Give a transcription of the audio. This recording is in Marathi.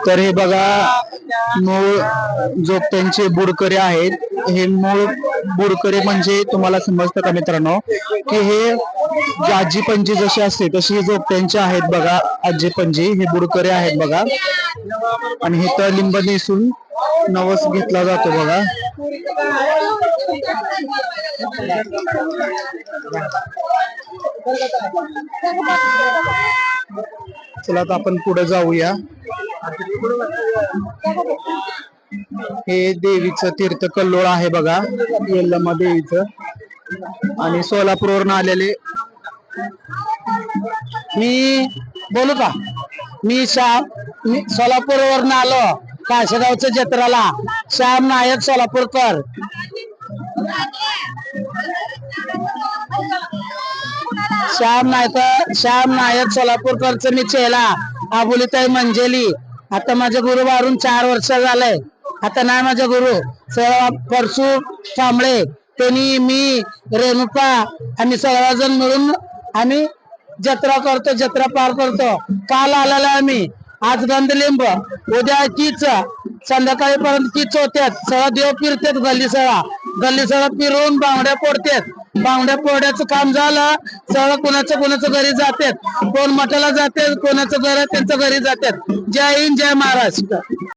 तर हे बघा मूळ जोगत्यांचे बुडकरी आहेत. हे मूळ बुडकरी म्हणजे तुम्हाला समजतं का मित्रांनो की हे आजी पणजी जशी असते तशी हे जोगत्यांचे आहेत बघा. आजी पणजी हे बुडकरी आहेत बघा. आणि हे तर लिंब नेसून नवस घेतला जातो बघा. चला आता आपण पुढे जाऊया. हे देवीचं तीर्थ कल्लोळ आहे बघा, यल्लमा देवीचं. आणि सोलापूरवरून आलेले मी बोलू का? मी सोलापूरवरून आलो काशेगावच्या जत्रेला. श्याम नायक सोलापूरकर. श्याम नायक सोलापूरकरचं मी चेला आबुलीताई मंजेली. आता माझ्या गुरु वारून 4 वर्ष झालंय. आता नाही माझा गुरु परसू कांबळे त्यांनी मी रेणुका आम्ही सर्वजण मिळून आम्ही जत्रा करतो, जत्रा पार करतो. काल आलेला आम्ही, आज गंधलिंब, उद्या कीच, संध्याकाळी पर्यंत कीच होत्यात. सगळा देव फिरतात गल्ली सगळा फिरून बांगड्या फोडतात. बांगड्या फोड्याचं काम झालं सगळं कुणाचं घरी जातात. कोण मठाला जाते, कोणाचं घर त्यांच्या घरी जातात. जय हिंद, जय महाराष्ट्र.